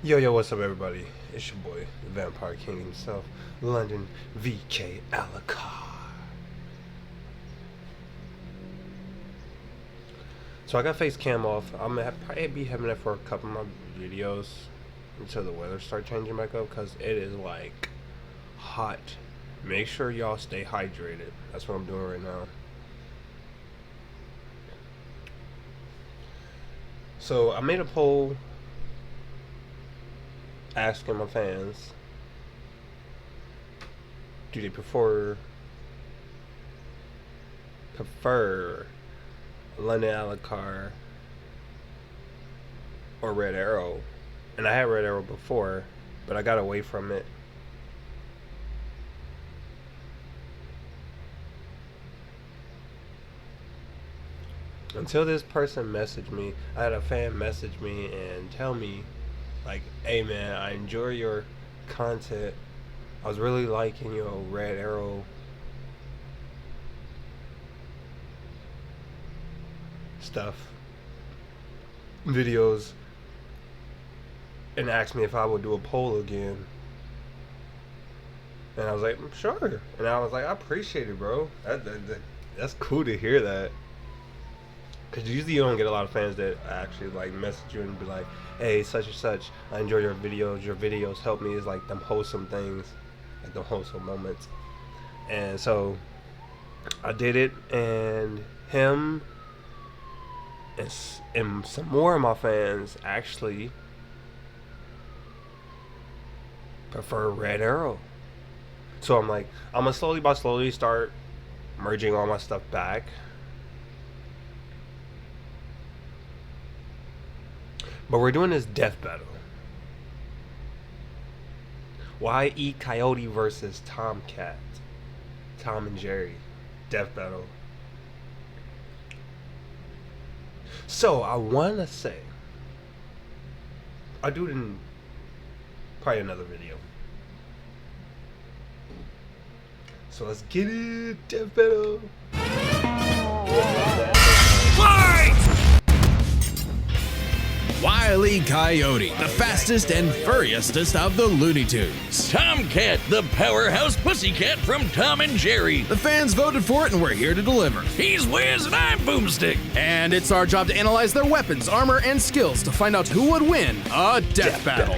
Yo, what's up, everybody? It's your boy, the Vampire King himself, London VK Alacar. So I got face cam off. I'm gonna probably be having that for a couple of my videos until the weather start changing back up, because it is like hot. Make sure y'all stay hydrated. That's what I'm doing right now. So I made a poll asking my fans, do they prefer London Alacar or Red Arrow? And I had Red Arrow before, but I got away from it. Until this person messaged me. I had a fan message me and tell me, like, hey man, I enjoy your content. I was really liking your Red Arrow stuff, videos, and asked me if I would do a poll again. And I was like, sure. And I was like, I appreciate it, bro. That's cool to hear that. Because usually you don't get a lot of fans that actually like message you and be like, hey, such and such, I enjoy your videos help me. It's like them wholesome things, like them wholesome moments. And so I did it, and him and some more of my fans actually prefer Red Arrow. So I'm like, I'm gonna slowly start merging all my stuff back. But we're doing this death battle. Wile Coyote versus Tomcat. Tom and Jerry. Death battle. So I want to say, I'll do it in probably another video. So let's get it. Death battle. Fight! Wile Coyote, the fastest and furriestest of the Looney Tunes. Tomcat, the powerhouse pussycat from Tom and Jerry. The fans voted for it, and we're here to deliver. He's Wiz and I'm Boomstick. And it's our job to analyze their weapons, armor, and skills to find out who would win a death battle.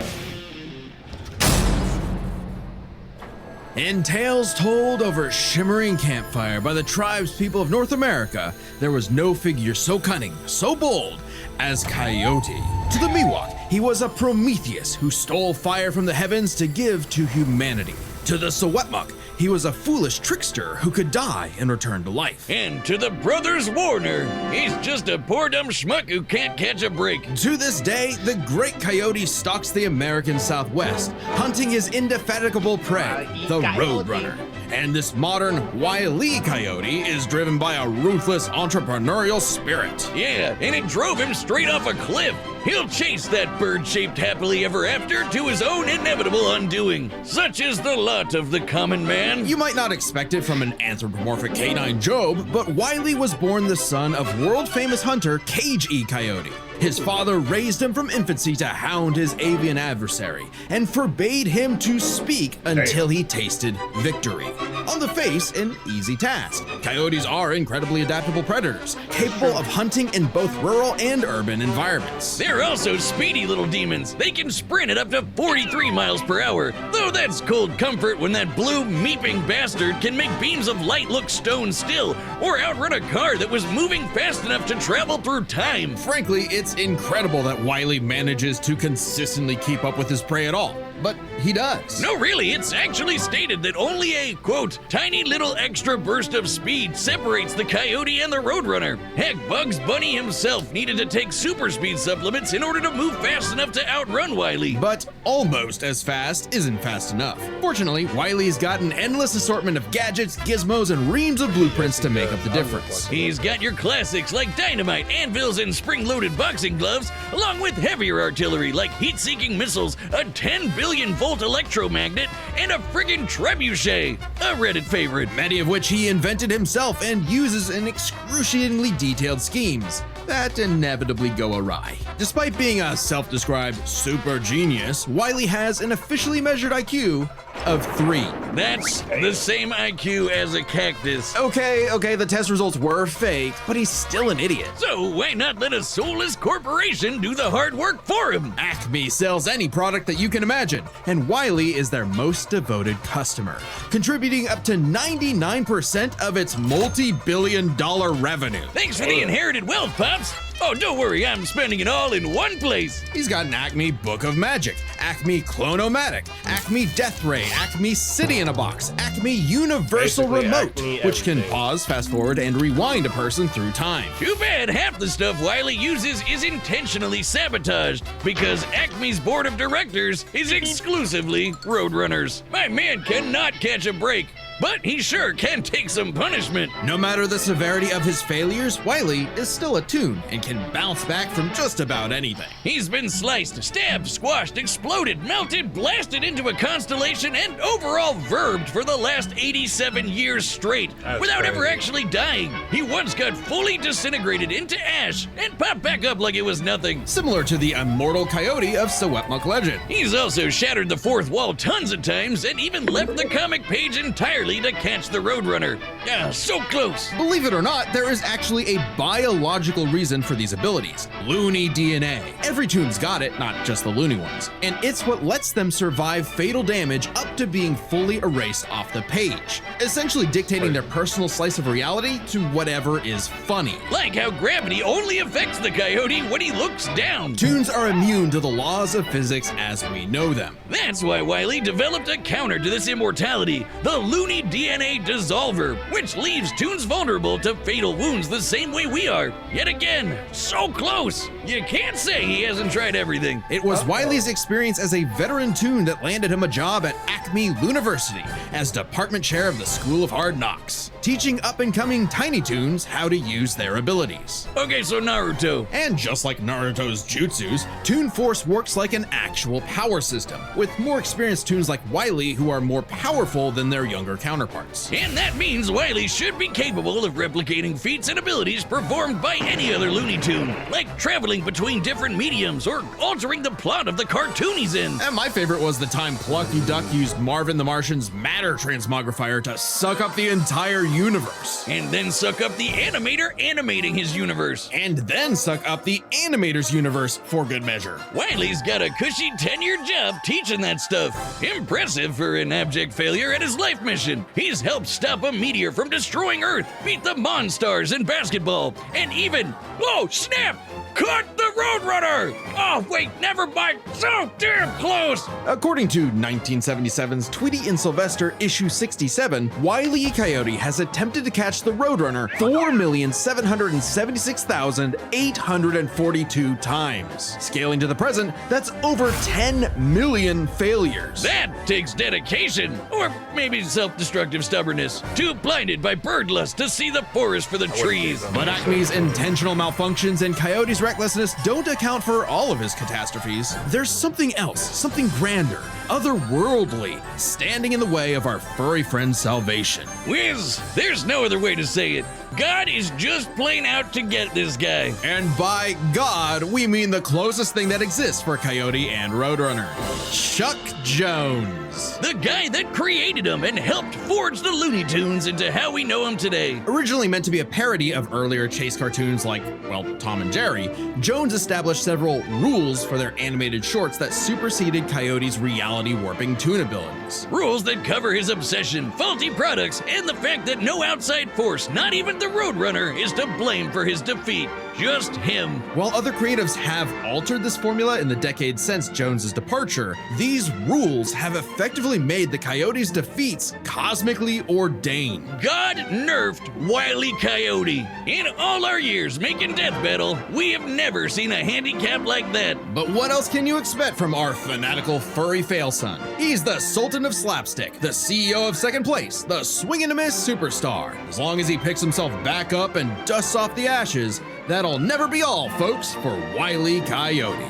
In tales told over shimmering campfire by the tribespeople of North America, there was no figure so cunning, so bold as Coyote. To the Miwok, he was a Prometheus who stole fire from the heavens to give to humanity. To the Sewetmuk, he was a foolish trickster who could die and return to life. And to the brothers Warner, he's just a poor dumb schmuck who can't catch a break. To this day, the great Coyote stalks the American Southwest, hunting his indefatigable prey, the Roadrunner. And this modern Wile Coyote is driven by a ruthless entrepreneurial spirit. Yeah, and it drove him straight off a cliff. He'll chase that bird-shaped happily ever after to his own inevitable undoing. Such is the lot of the common man. You might not expect it from an anthropomorphic canine Job, but Wile was born the son of world-famous hunter Cage Coyote. His father raised him from infancy to hound his avian adversary and forbade him to speak until he tasted victory. On the face, an easy task. Coyotes are incredibly adaptable predators, capable of hunting in both rural and urban environments. They're also speedy little demons. They can sprint at up to 43 miles per hour, though that's cold comfort when that blue meeping bastard can make beams of light look stone still or outrun a car that was moving fast enough to travel through time. Frankly, it's incredible that Wile manages to consistently keep up with his prey at all, but he does. No, really, it's actually stated that only a, quote, tiny little extra burst of speed separates the Coyote and the Roadrunner. Heck, Bugs Bunny himself needed to take super speed supplements in order to move fast enough to outrun Wile. But almost as fast isn't fast enough. Fortunately, Wile's got an endless assortment of gadgets, gizmos, and reams of blueprints to make up the difference. He's got your classics like dynamite, anvils, and spring-loaded boxing gloves, along with heavier artillery like heat-seeking missiles, a 10 billion volt electromagnet, and a friggin' trebuchet, a Reddit favorite. Many of which he invented himself and uses in excruciatingly detailed schemes that inevitably go awry. Despite being a self-described super genius, Wile has an officially measured IQ of 3. That's the same IQ as a cactus. Okay, the test results were fake, but he's still an idiot. So why not let a soulless corporation do the hard work for him? Acme sells any product that you can imagine, and Wile is their most devoted customer, contributing up to 99% of its multi-billion-dollar revenue. Thanks for the inherited wealth, Pops. Oh, don't worry, I'm spending it all in one place. He's got an Acme Book of Magic, Acme Clone-O-Matic, Acme Death Ray, Acme City in a Box, Acme Universal Basically, Remote, Acme which can everything. pause, fast forward, and rewind a person through time. Too bad half the stuff Wile uses is intentionally sabotaged because Acme's board of directors is exclusively Roadrunners. My man cannot catch a break, but he sure can take some punishment. No matter the severity of his failures, Wile is still a toon and can bounce back from just about anything. He's been sliced, stabbed, squashed, exploded, melted, blasted into a constellation, and overall verbed for the last 87 years straight That's without ever crazy. actually dying. He once got fully disintegrated into ash and popped back up like it was nothing. Similar to the immortal Coyote of Sewetmuk legend. He's also shattered the fourth wall tons of times and even left the comic page entirely to catch the Roadrunner. Ah, so close. Believe it or not, there is actually a biological reason for these abilities. Loony DNA. Every toon's got it, not just the loony ones. And it's what lets them survive fatal damage up to being fully erased off the page, essentially dictating their personal slice of reality to whatever is funny. Like how gravity only affects the Coyote when he looks down. Toons are immune to the laws of physics as we know them. That's why Wile developed a counter to this immortality, the Loony DNA Dissolver, which leaves toons vulnerable to fatal wounds the same way we are. Yet again, so close. You can't say he hasn't tried everything. It was Wile's experience as a veteran toon that landed him a job at Acme University as department chair of the School of Hard Knocks, teaching up-and-coming tiny toons how to use their abilities. Okay, so Naruto. And just like Naruto's jutsus, Toon Force works like an actual power system, with more experienced toons like Wile who are more powerful than their younger counterparts. And that means Wile should be capable of replicating feats and abilities performed by any other Looney Tune, like traveling between different mediums or altering the plot of the cartoon he's in. And my favorite was the time Plucky Duck used Marvin the Martian's matter transmogrifier to suck up the entire universe. And then suck up the animator animating his universe. And then suck up the animator's universe for good measure. Wile's got a cushy 10-year job teaching that stuff. Impressive for an abject failure at his life mission. He's helped stop a meteor from destroying Earth, beat the Monstars in basketball, and even, oh snap, caught the Roadrunner! Oh wait, never mind, so damn close! According to 1977's Tweety and Sylvester issue 67, Wile E. Coyote has attempted to catch the Roadrunner 4,776,842 times. Scaling to the present, that's over 10 million failures. That takes dedication, or maybe self-destructive stubbornness. Too blinded by bird lust to see the forest for the trees. But Acme's intentional malfunctions and Coyote's recklessness don't account for all of his catastrophes. There's something else, something grander, otherworldly, standing in the way of our furry friend's salvation. Wiz, there's no other way to say it. God is just plain out to get this guy. And by God, we mean the closest thing that exists for Coyote and Roadrunner. Chuck Jones. The guy that created him and helped forge the Looney Tunes into how we know him today. Originally meant to be a parody of earlier chase cartoons like, well, Tom and Jerry, Jones established several rules for their animated shorts that superseded Coyote's reality warping toon abilities. Rules that cover his obsession, faulty products, and the fact that no outside force, not even the Roadrunner, is to blame for his defeat. Just him. While other creatives have altered this formula in the decades since Jones's departure, these rules have effectively made the Coyote's defeats cosmically ordained. God nerfed Wile E. Coyote. In all our years making Death Battle, we have never seen a handicap like that. But what else can you expect from our fanatical furry fail son? He's the Sultan of Slapstick, the CEO of Second Place, the swing and a miss superstar. As long as he picks himself back up and dusts off the ashes, that'll never be all, folks, for Wile E. Coyote.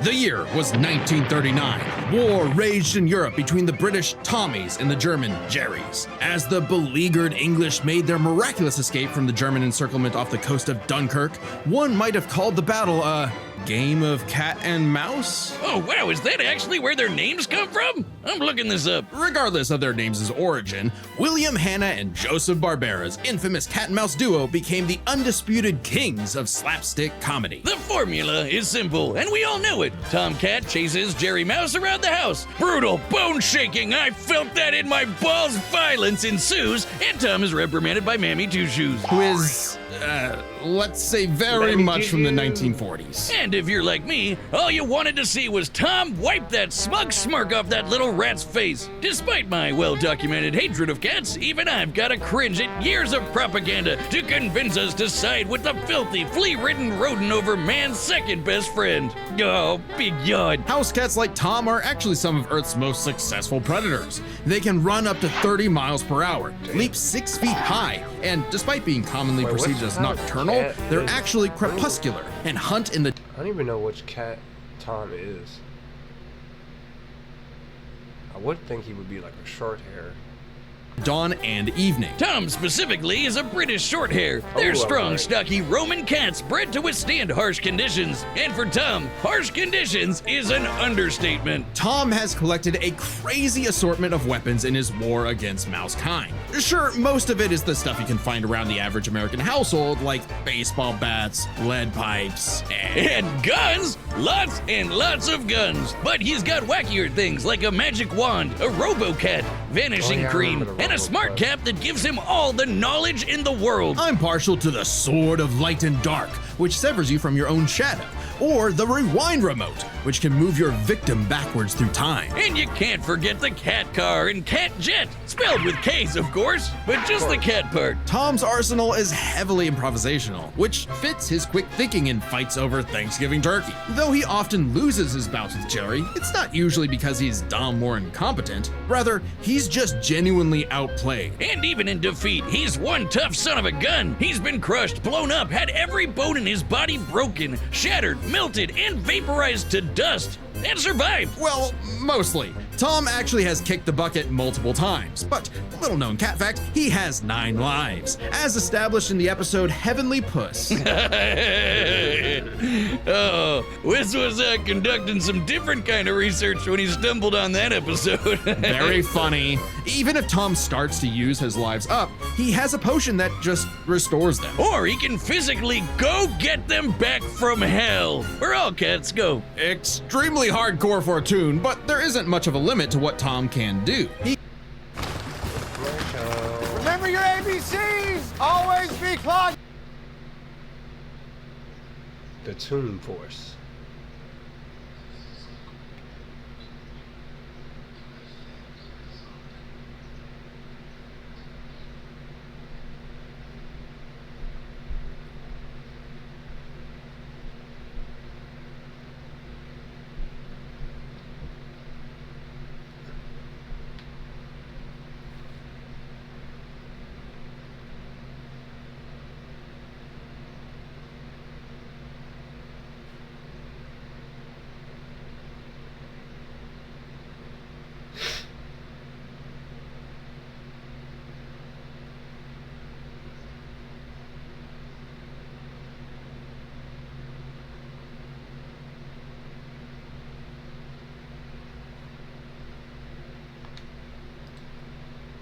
The year was 1939. War raged in Europe between the British Tommies and the German Jerrys. As the beleaguered English made their miraculous escape from the German encirclement off the coast of Dunkirk, one might have called the battle a game of cat and mouse? Oh wow, is that actually where their names come from? I'm looking this up. Regardless of their names' origin, William Hanna and Joseph Barbera's infamous cat and mouse duo became the undisputed kings of slapstick comedy. The formula is simple, and we all know it. Tom Cat chases Jerry Mouse around the house. Brutal, bone-shaking, I felt that in my balls. Violence ensues, and Tom is reprimanded by Mammy Two Shoes. Who is, let's say, very Mammy much from the Two. 1940s. And if you're like me, all you wanted to see was Tom wipe that smug smirk off that little rat's face. Despite my well-documented hatred of cats, even I've got to cringe at years of propaganda to convince us to side with the filthy, flea-ridden rodent over man's second best friend. Oh, big yawn. House cats like Tom are actually some of Earth's most successful predators. They can run up to 30 miles per hour, leap 6 feet high, and despite being commonly Wait, perceived what as kind of nocturnal, cat they're is- actually crepuscular and hunt in the I don't even know which cat Tom is. I would think he would be like a short hair. dawn and evening. Tom specifically is a British shorthair. They're Oh, strong, alright. stocky Roman cats bred to withstand harsh conditions. And for Tom, harsh conditions is an understatement. Tom has collected a crazy assortment of weapons in his war against mousekind. Sure, most of it is the stuff you can find around the average American household, like baseball bats, lead pipes, and And guns! Lots and lots of guns. But he's got wackier things like a magic wand, a robo-cat, vanishing Oh, yeah, I cream, remember the and a smart robo-cat. cap that gives him all the knowledge in the world. I'm partial to the Sword of Light and Dark, which severs you from your own shadow, or the Rewind Remote, which can move your victim backwards through time. And you can't forget the cat car and cat jet, spelled with K's, of course, but just the cat part. Tom's arsenal is heavily improvisational, which fits his quick thinking in fights over Thanksgiving turkey. Though he often loses his bouts with Jerry, it's not usually because he's dumb or incompetent. Rather, he's just genuinely outplayed. And even in defeat, he's one tough son of a gun. He's been crushed, blown up, had every bone in his body broken, shattered, melted, and vaporized to dust, and survived. Well, mostly. Tom actually has kicked the bucket multiple times, but little known cat fact, he has 9 lives, as established in the episode Heavenly Puss. Oh, Wiz was conducting some different kind of research when he stumbled on that episode. Very funny. Even if Tom starts to use his lives up, he has a potion that just restores them. Or he can physically go get them back from hell, where all cats go. Extremely hardcore for a tune, but there isn't much of a limit to what Tom can do. He Remember your ABCs! Always be clogged! The Toon Force.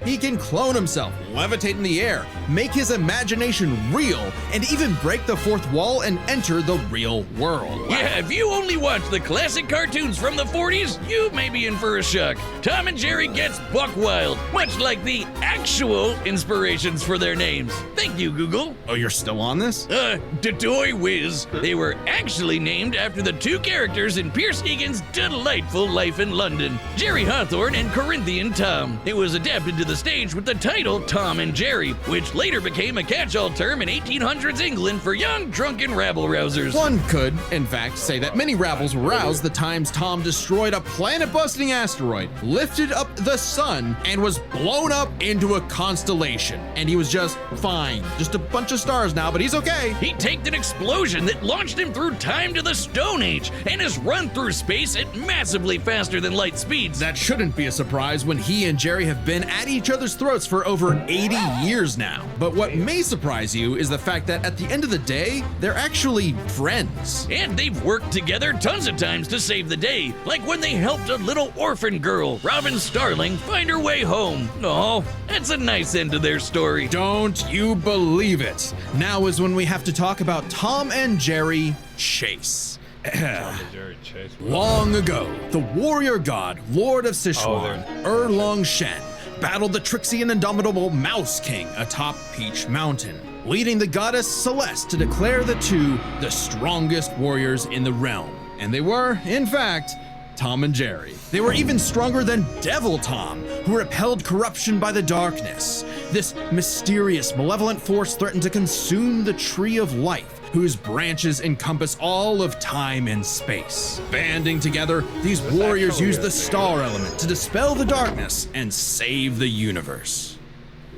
He can clone himself, levitate in the air, make his imagination real, and even break the fourth wall and enter the real world. Yeah, if you only watch the classic cartoons from the 40s, you may be in for a shock. Tom and Jerry gets buck wild, much like the actual inspirations for their names. Thank you, Google. Oh, you're still on this? Dodoy Whiz. They were actually named after the two characters in Pierce Egan's delightful life in London, Jerry Hawthorne and Corinthian Tom. It was adapted to the the stage with the title Tom and Jerry, which later became a catch-all term in 1800s England for young, drunken rabble-rousers. One could, in fact, say that many rabbles were roused the times Tom destroyed a planet-busting asteroid, lifted up the sun, and was blown up into a constellation. And he was just fine. Just a bunch of stars now, but he's okay. He taked an explosion that launched him through time to the Stone Age and has run through space at massively faster than light speeds. That shouldn't be a surprise when he and Jerry have been at each other's throats for over 80 years now. But what may surprise you is the fact that at the end of the day, they're actually friends. And they've worked together tons of times to save the day, like when they helped a little orphan girl, Robin Starling, find her way home. Oh, that's a nice end to their story. Don't you believe it? Now is when we have to talk about Tom and Jerry Chase. Tom and Jerry Chase. Long ago, the warrior god, Lord of Sichuan, Erlong Shen, battled the tricksy and indomitable Mouse King atop Peach Mountain, leading the goddess Celeste to declare the two the strongest warriors in the realm. And they were, in fact, Tom and Jerry. They were even stronger than Devil Tom, who repelled corruption by the darkness. This mysterious, malevolent force threatened to consume the Tree of Life, whose branches encompass all of time and space. Banding together, these warriors use the star element to dispel the darkness and save the universe.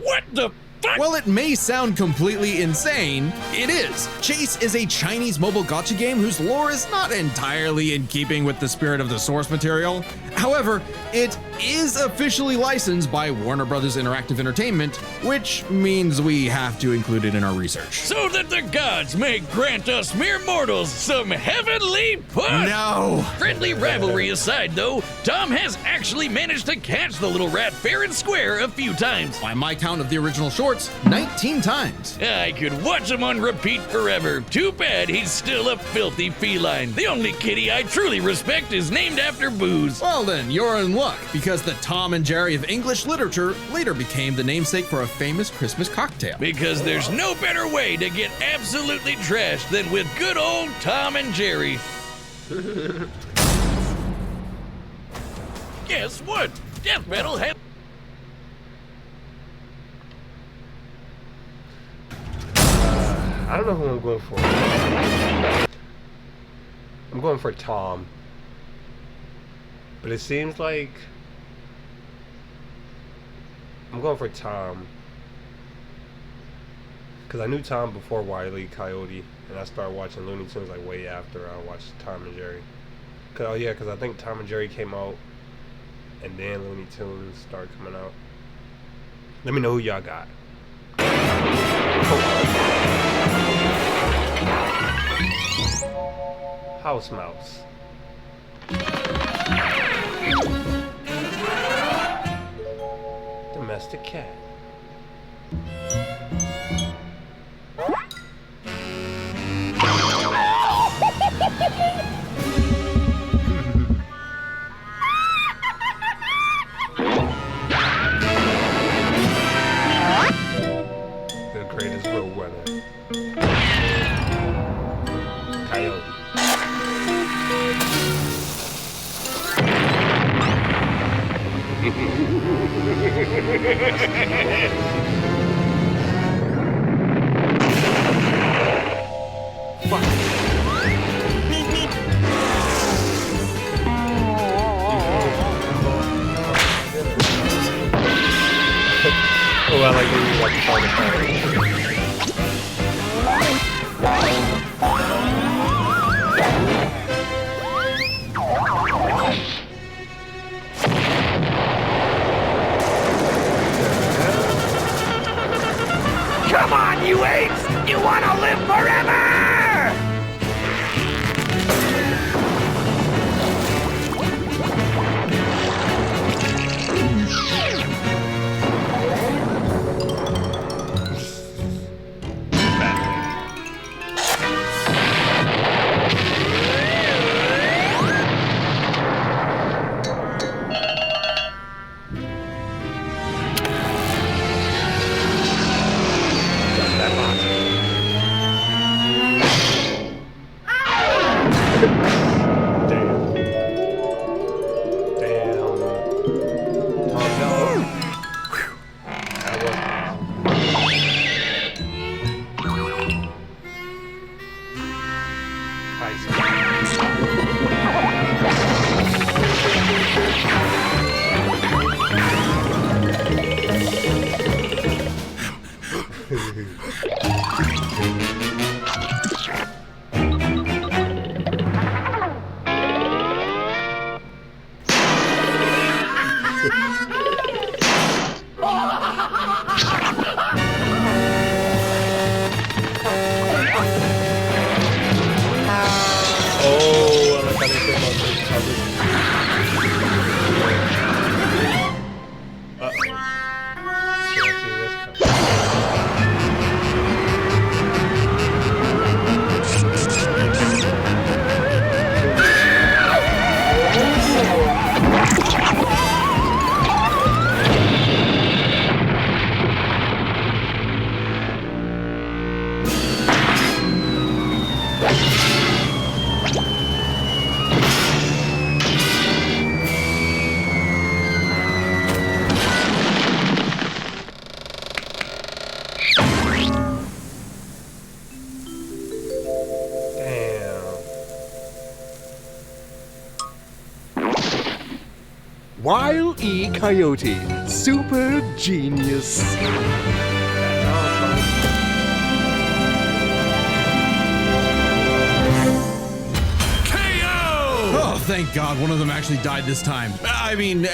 What the fuck? While it may sound completely insane, it is. Chase is a Chinese mobile gacha game whose lore is not entirely in keeping with the spirit of the source material. However, it is officially licensed by Warner Brothers Interactive Entertainment, which means we have to include it in our research. So that the gods may grant us mere mortals some heavenly push. No! Friendly rivalry aside, though, Tom has actually managed to catch the little rat fair and square a few times. By my count of the original shorts, 19 times. I could watch him on repeat forever. Too bad he's still a filthy feline. The only kitty I truly respect is named after booze. Well then, you're in luck, because the Tom and Jerry of English literature later became the namesake for a famous Christmas cocktail. Because there's no better way to get absolutely trashed than with good old Tom and Jerry. Guess what? Death metal has... I don't know who I'm going for. I'm going for Tom. But it seems like I'm going for Tom. Because I knew Tom before Wile E. Coyote. And I started watching Looney Tunes like way after I watched Tom and Jerry. Cause, oh yeah, because I think Tom and Jerry came out. And then Looney Tunes started coming out. Let me know who y'all got. House Mouse. Domestic cat. The greatest road runner. Coyote. Oh, I like when you like to call the fire. Come on, you apes! You wanna live forever! Oh, I like how they say about this cover. Uh-oh. Can't see this cover. Wile E. Coyote, super genius. Oh, thank God one of them actually died this time. I mean,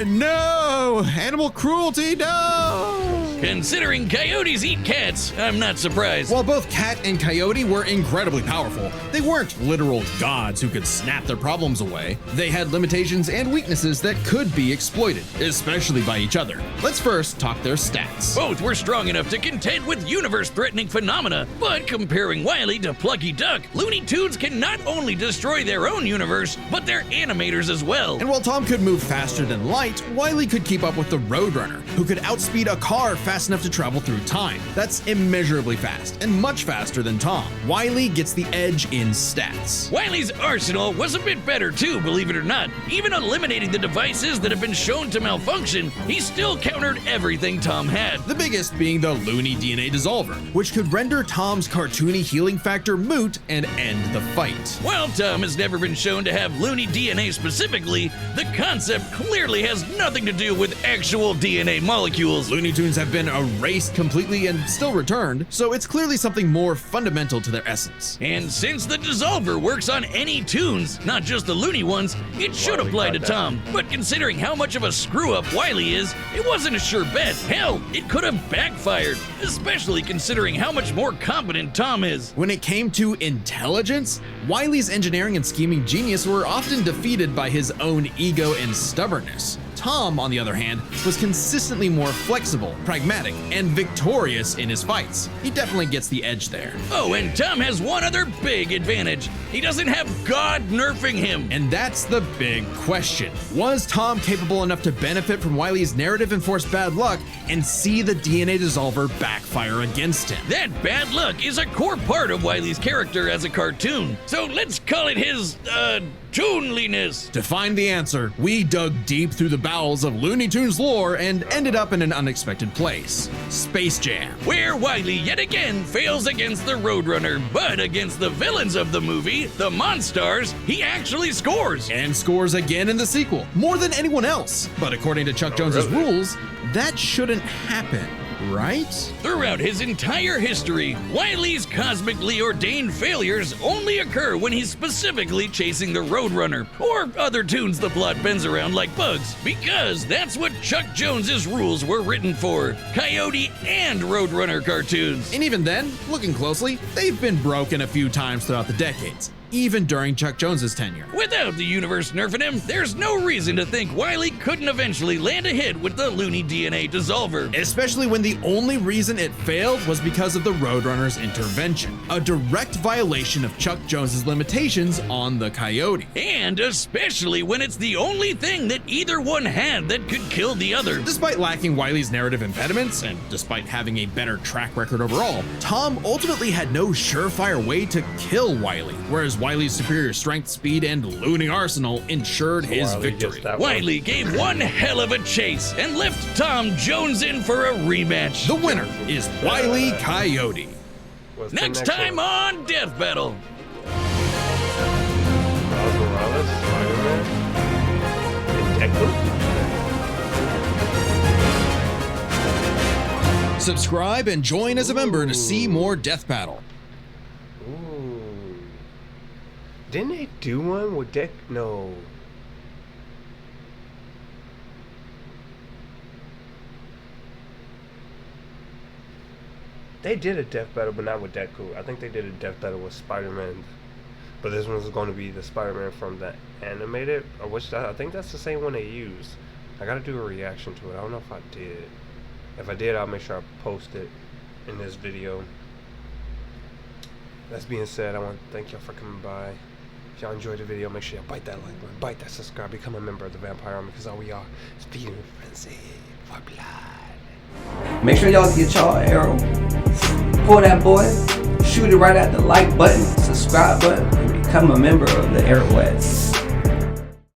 no! Animal cruelty, no! Considering coyotes eat cats, I'm not surprised. While both Cat and Coyote were incredibly powerful, they weren't literal gods who could snap their problems away. They had limitations and weaknesses that could be exploited, especially by each other. Let's first talk their stats. Both were strong enough to contend with universe-threatening phenomena, but comparing Wile to Plucky Duck, Looney Tunes can not only destroy their own universe, but their animators as well. And while Tom could move faster than light, Wile could keep up with the Roadrunner, who could outspeed a car fast enough to travel through time. That's immeasurably fast, and much faster than Tom. Wile gets the edge in stats. Wile's arsenal was a bit better too, believe it or not. Even eliminating the devices that have been shown to malfunction, he still countered everything Tom had. The biggest being the Looney DNA Dissolver, which could render Tom's cartoony healing factor moot and end the fight. While Tom has never been shown to have Looney DNA specifically, the concept clearly has nothing to do with actual DNA molecules. Looney Tunes have been erased completely and still returned, so it's clearly something more fundamental to their essence. And since the Dissolver works on any tunes, not just the Looney ones, it should apply to Tom. But considering how much of a screw-up Wile is, it wasn't a sure bet. Hell, it could have backfired, especially considering how much more competent Tom is. When it came to intelligence, Wile's engineering and scheming genius were often defeated by his own ego and stubbornness. Tom, on the other hand, was consistently more flexible, pragmatic, and victorious in his fights. He definitely gets the edge there. Oh, and Tom has one other big advantage. He doesn't have God nerfing him. And that's the big question. Was Tom capable enough to benefit from Wile's narrative-enforced bad luck and see the DNA Dissolver backfire against him? That bad luck is a core part of Wile's character as a cartoon. So let's call it his, toonliness. To find the answer, we dug deep through the bowels of Looney Tunes lore and ended up in an unexpected place: Space Jam. Where Wile yet again fails against the Roadrunner, but against the villains of the movie, the Monstars, he actually scores. And scores again in the sequel, more than anyone else. But according to Chuck Jones's rules, that shouldn't happen, right? Throughout his entire history, Wile's cosmically ordained failures only occur when he's specifically chasing the Roadrunner, or other tunes the plot bends around like bugs, because that's what Chuck Jones's rules were written for: Coyote and Roadrunner cartoons. And even then, looking closely, they've been broken a few times throughout the decades, even during Chuck Jones's tenure. Without the universe nerfing him, there's no reason to think Wile couldn't eventually land a hit with the Looney DNA Dissolver. Especially when the only reason it failed was because of the Roadrunner's intervention, a direct violation of Chuck Jones's limitations on the Coyote. And especially when it's the only thing that either one had that could kill the other. Despite lacking Wile's narrative impediments, and despite having a better track record overall, Tom ultimately had no surefire way to kill Wile, whereas Wile's superior strength, speed, and looting arsenal ensured his victory. Wile gave one hell of a chase and left Tom Jones in for a rematch. The winner is Wile Coyote. What's the Next time one? on Death Battle. Subscribe and join as a member to see more Death Battle. Ooh. Didn't they do one with Deck? No. They did a death battle, but not with Deku. I think they did a death battle with Spider-Man. But this one's going to be the Spider-Man from the animated, or which I think that's the same one they used. I gotta do a reaction to it. I don't know if I did. If I did, I'll make sure I post it in this video. That being said, I want to thank y'all for coming by. If y'all enjoyed the video, make sure y'all bite that like button, bite that subscribe, become a member of the Vampire Army, because all we are is feeding frenzy for blood. Make sure y'all get y'all arrow. Pull that boy, shoot it right at the like button, subscribe button, and become a member of the Arrowheads.